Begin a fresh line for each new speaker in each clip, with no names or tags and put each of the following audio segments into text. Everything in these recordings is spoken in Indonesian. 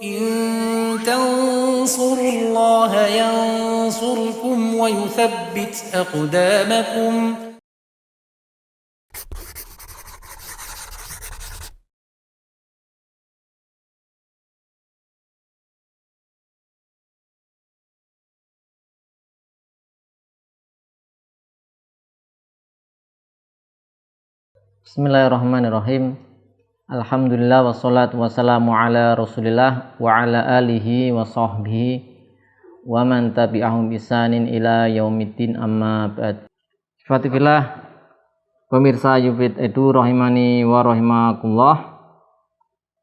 إن تنصروا الله ينصركم ويثبت أقدامكم.
Bismillahirrahmanirrahim. Alhamdulillah wassalatu wassalamu ala rasulillah wa ala alihi wa sahbihi wa man tabi'ahum bisanin ila yaumiddin, amma ba'd. Fatifillah, pemirsa Yufid Edu rahimani wa rahimakumullah.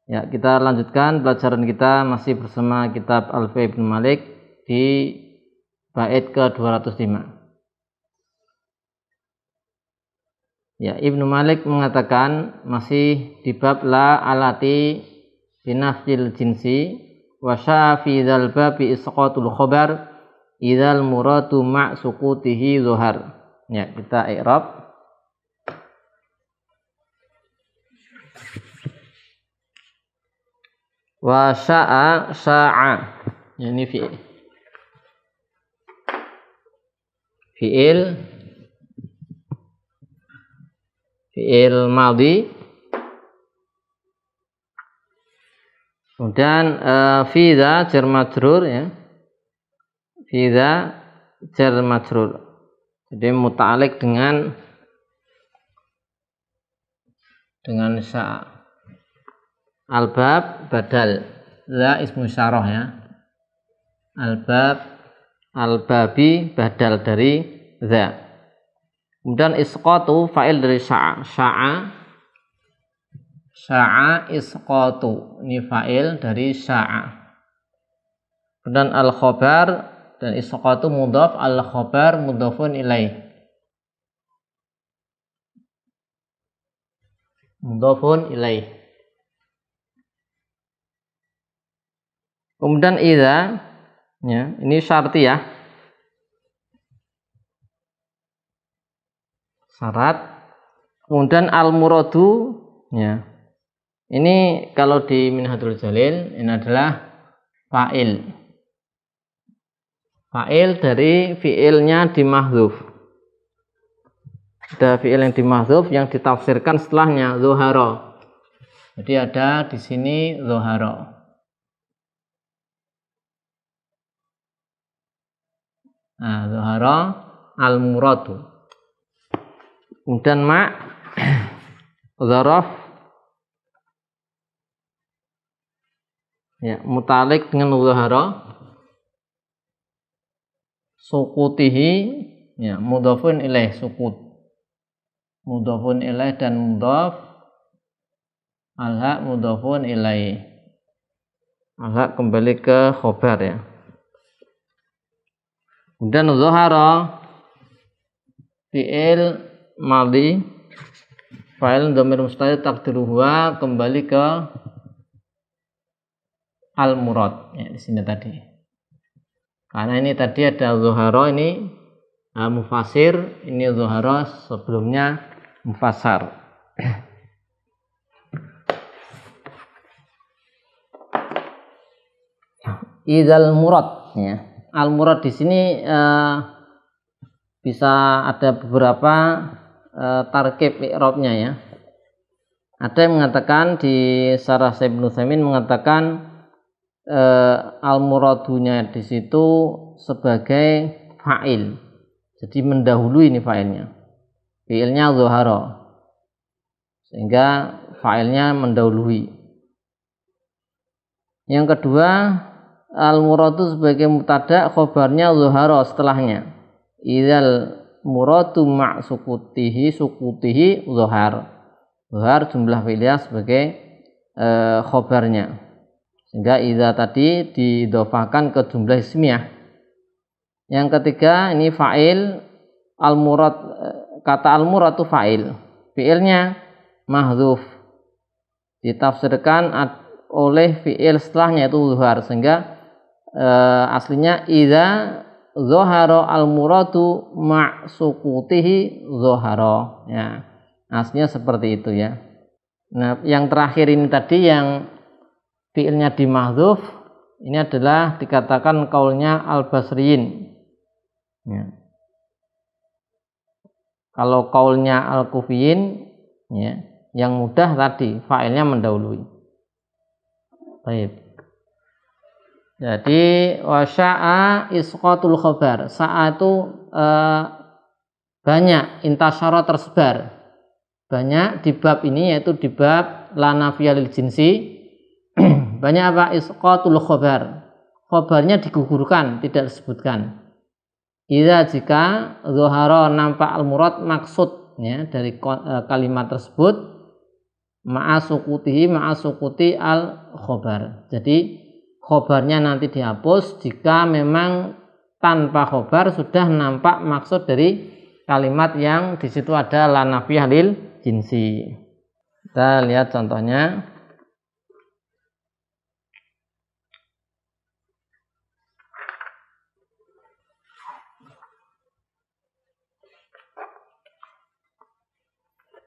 Ya, kita lanjutkan pelajaran kita masih bersama kitab Alfiya Ibnu Malik di bait ke-205. Ya, Ibnu Malik mengatakan masih di bab la alati binafsil jinsi wa syafi dzal babi isqatul khabar idzal muradu ma' sukutihi zuhar. Ya, kita i'rab. Wa sya'a ya, ini fi'il madhi, kemudian fidha jar majrur, ya, fidha jar majrur, jadi muta'alliq dengan sya'a. Albab badal, la ismu isyarah, ya, albabi badal dari za. Kemudian isqatu fa'il dari sya'a isqatu, ini fa'il dari sya'a. Kemudian al-khabar dan isqatu mudhaf, al-khabar mudhafun ilaih, Kemudian idza, ya, ini syartiyah, syarat. Kemudian al-muradu, ya, ini kalau di Minhajul Jalil ini adalah fa'il dari fi'ilnya dimahdzuf. Ada fi'il yang dimahdzuf yang ditafsirkan setelahnya zuhara. Jadi ada di sini zuhara. Nah, zuhara al-muradu. Kemudian ma' dzaraf, ya, muta'alliq dengan zuhara, sukutihi, ya, mudhafun ilaih, sukut mudhafun ilaih dan mudhaf, al-ha mudhafun ilaih, al-ha kembali ke khobar, ya. Kemudian zuhara fi'il madhi fa'il dhamir mustatir takdiruhu kembali ke al-murad, ya, di sini tadi. Karena ini tadi ada zuhara, ini mufasir, ini zuhara sebelumnya mufassar. Idzal murad, ya. Al-murad di sini bisa ada beberapa tarkib i'rabnya, ya. Ada yang mengatakan di Syarah Ibnu Utsaimin mengatakan al-muradunya di situ sebagai fa'il. Jadi mendahului ini fa'ilnya. Fi'ilnya zuhara. Sehingga fa'ilnya mendahului. Yang kedua, al-muradu sebagai mubtada, khobarnya zuhara setelahnya. Idzal muradu ma' sukutihi zuhar. Zuhar jumlah fi'ilnya sebagai khobarnya. Sehingga idza tadi didhofahkan ke jumlah ismiyah. Yang ketiga, ini fa'il al-murad, kata al-murad itu fa'il. Fi'ilnya mahdzuf. Ditafsirkan oleh fi'il setelahnya itu zuhar, sehingga aslinya idza zuhara al-muradu ma' sukutihi zuhara, ya. Aslinya seperti itu, ya. Nah, yang terakhir ini tadi yang fiilnya dimahdzuf, ini adalah dikatakan kaulnya al-Basriyin. Ya. Kalau kaulnya al-Kufiyin, ya, yang mudah tadi fa'ilnya mendahului. Baik. Jadi wasya'a isqatul khabar. Sa'a itu banyak, intasyara tersebar. Banyak di bab ini, yaitu di bab la nafiyya lil jinsi. Banyak apa? Isqatul khabar. Khabarnya digugurkan, tidak disebutkan. Jika zuhara nampak al-murad maksud, ya, dari kalimat tersebut ma'asukuti al-khabar. Jadi khabarnya nanti dihapus jika memang tanpa khabar sudah nampak maksud dari kalimat yang di situ ada la nafiyah lil jinsi. Kita lihat contohnya.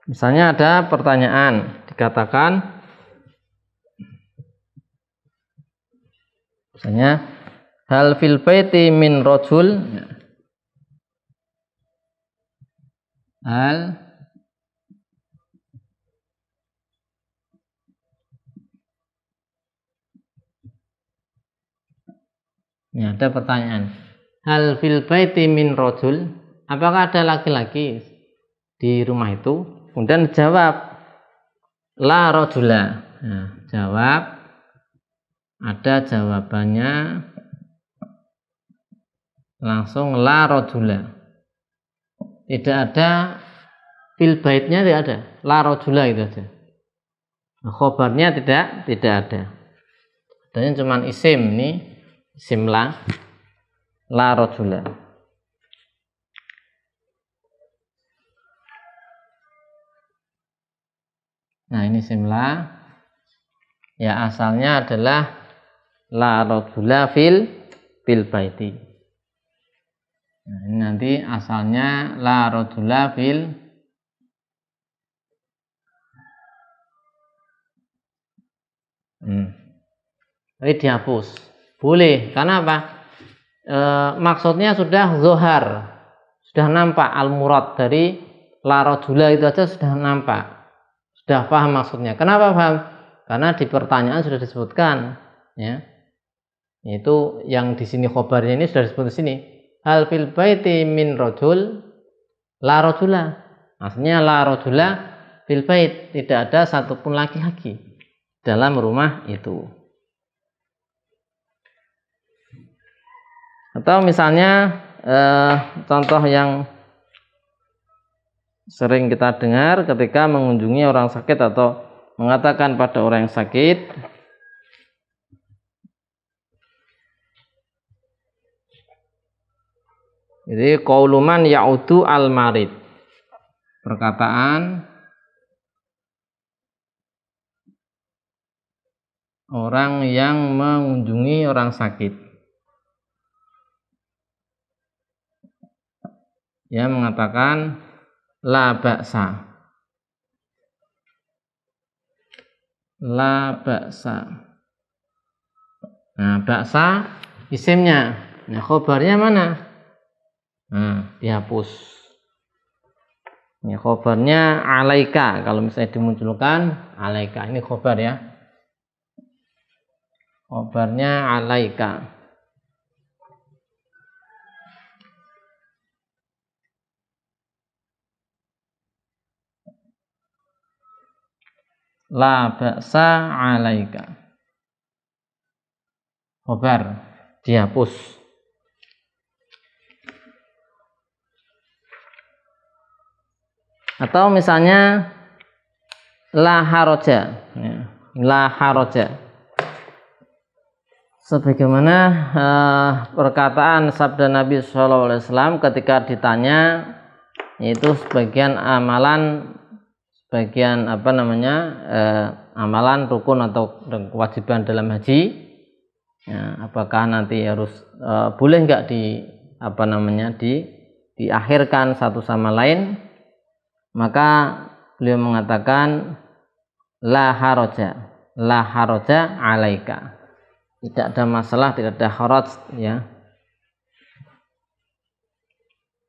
Misalnya ada pertanyaan, dikatakan misalnya hal fil baiti min rajul, hal ini ada pertanyaan, hal fil baiti min rajul, apakah ada laki-laki di rumah itu? Kemudian jawab la rajula. Nah, jawab, ada jawabannya langsung la rajula. Tidak ada fil baitnya, tidak ada, la rajula itu aja. Nah, khobarnya tidak ada. Adanya cuma isim, ini isim la rajula. Nah, ini isim la, ya, asalnya adalah la rajula fil baiti. Nah, ini nanti asalnya la rajula fil ini dihapus. Boleh, karena apa? Maksudnya sudah zuhar, sudah nampak al-murad dari la rajula itu aja sudah nampak. Sudah paham maksudnya. Kenapa paham? Karena di pertanyaan sudah disebutkan, ya. Itu yang di sini khobarnya ini sudah disebut di sini. Hal fil baiti min rajul la rajula. Maksudnya la rajula fil bait, tidak ada satupun laki-laki dalam rumah itu. Atau misalnya contoh yang sering kita dengar ketika mengunjungi orang sakit atau mengatakan pada orang yang sakit, jadi qauluman ya'udu al-marid, perkataan orang yang mengunjungi orang sakit, ya, mengatakan la ba'sa, la ba'sa. Nah, ba'sa isimnya. Nah, khobarnya mana? Nah, dihapus. Ini khobarnya alaika. Kalau misalnya dimunculkan alaika, ini khobar, ya. Khobarnya alaika. La ba'sa alaika. Khobar dihapus. Atau misalnya la haraja, ya, la haraja. Sebagaimana perkataan sabda Nabi SAW ketika ditanya, yaitu sebagian amalan, bagian amalan rukun atau kewajiban dalam haji, ya, apakah nanti harus boleh nggak diakhirkan satu sama lain? Maka beliau mengatakan la haraja, la haraja 'alaika. Tidak ada masalah, tidak ada haraj ya.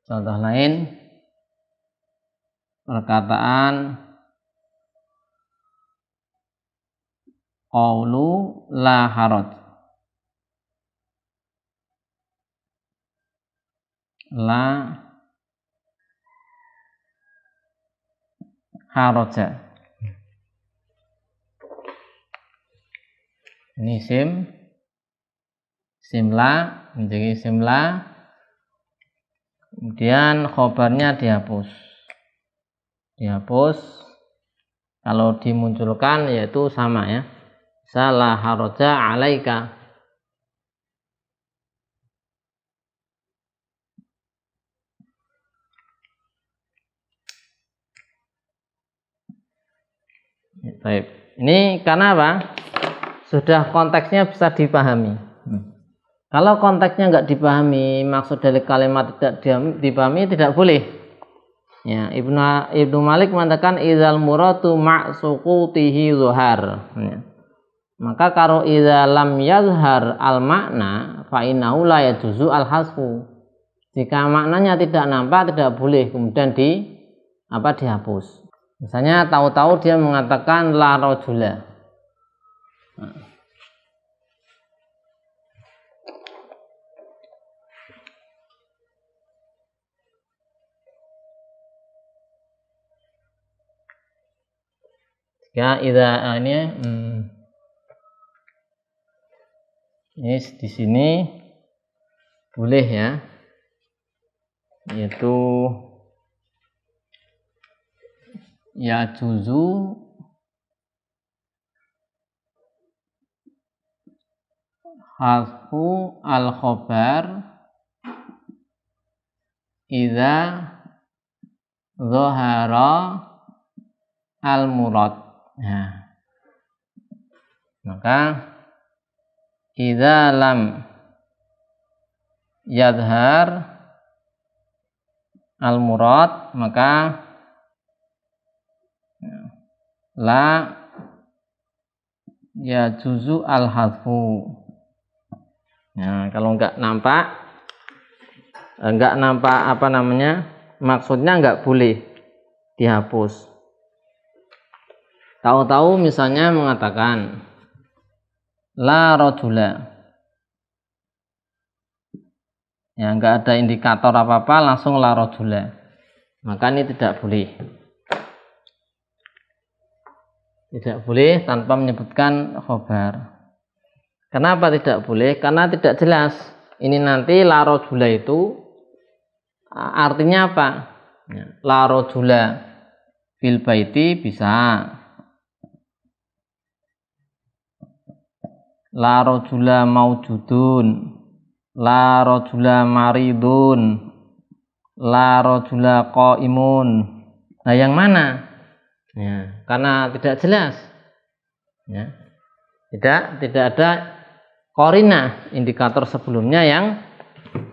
Contoh lain perkataan qaulu la haraj. La haraja. Ini simla menjadi simla, kemudian khobarnya dihapus. Kalau dimunculkan yaitu sama ya, la haraja 'alaika. Baik, ini karena apa? Sudah konteksnya bisa dipahami. Kalau konteksnya nggak dipahami, maksud dari kalimat tidak dipahami, tidak boleh. Ya, Ibnu Malik mengatakan idzal muratu ma'suqutihi zuhar. Ya. Maka kalau idza lam yazhar al makna fa innahu la yajuzu al hasfu. Jika maknanya tidak nampak, tidak boleh kemudian dihapus. Misalnya tahu-tahu dia mengatakan la rajula. Ya, ini di sini boleh ya, yaitu ya juzu hasfu al khobar idza zahara al murad. Nah, maka idza lam yadhhar al murad, maka la ya juzu al hadfu. Nah, kalau enggak nampak maksudnya enggak boleh dihapus. Tahu-tahu misalnya mengatakan la rajula, ya enggak ada indikator apa-apa, langsung la rajula, maka ini tidak boleh. Tidak boleh tanpa menyebutkan khobar. Kenapa tidak boleh? Karena tidak jelas. Ini nanti la rajula itu artinya apa? La rajula fil baiti bisa, la rajula maujudun, la rajula maridun, la rajula qaimun. Nah, yang mana? Ya, karena tidak jelas. Ya. Tidak ada qarinah, indikator sebelumnya yang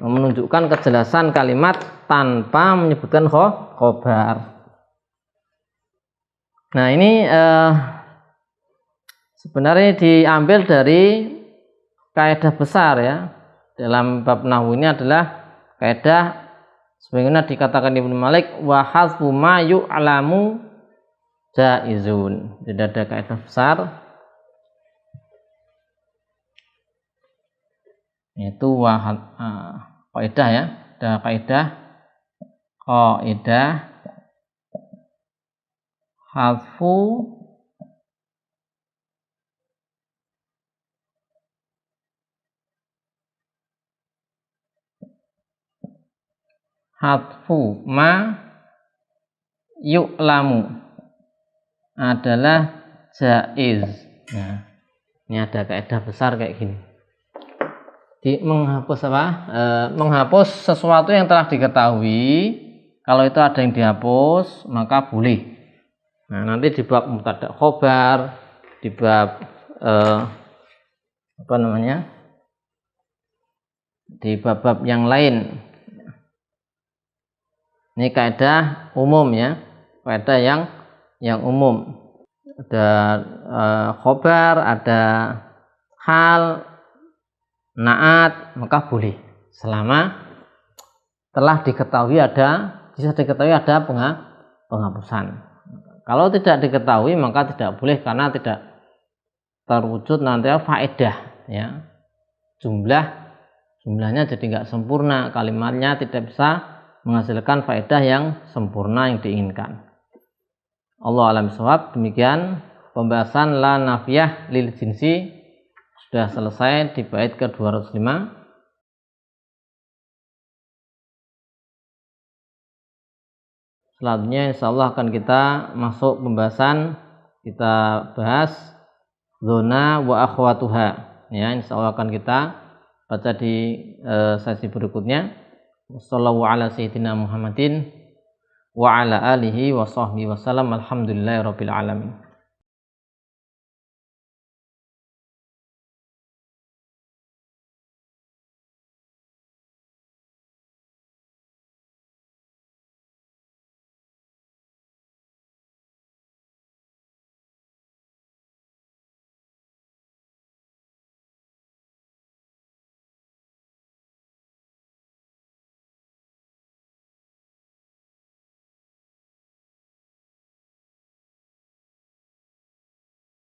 menunjukkan kejelasan kalimat tanpa menyebutkan khobar. Nah, ini sebenarnya diambil dari kaidah besar ya. Dalam bab nahwu ini adalah kaidah sebagaimana dikatakan Ibnu Malik, wa hasbu ma yu'lamu jaizun. Jadi ada kaidah besar yaitu kaidah ya. Ada kaidah hasfu ma yu'lamu adalah jaiz. Nah, ini ada kaidah besar kayak gini. Menghapus apa? Menghapus sesuatu yang telah diketahui. Kalau itu ada yang dihapus, maka boleh. Nah, nanti di bab mubtada khobar, di bab di bab-bab yang lain. Ini kaidah umum ya, kaidah yang umum. ada khobar, ada hal, naat, maka boleh selama telah diketahui ada penghapusan. Kalau tidak diketahui maka tidak boleh, karena tidak terwujud nanti faedah, ya. Jumlahnya jadi nggak sempurna, kalimatnya tidak bisa menghasilkan faedah yang sempurna yang diinginkan. Allah alam shawab. Demikian pembahasan la nafiyah lil jinsi sudah selesai di bait ke-205. Selanjutnya insyaallah akan kita masuk pembahasan, kita bahas zona wa akhwatuha, ya. Insyaallah akan kita baca di sesi berikutnya. Wassallallahu ala sayyidina Muhammadin wa ala alihi wa sahbihi wasallam. Alhamdulillahirabbil alamin.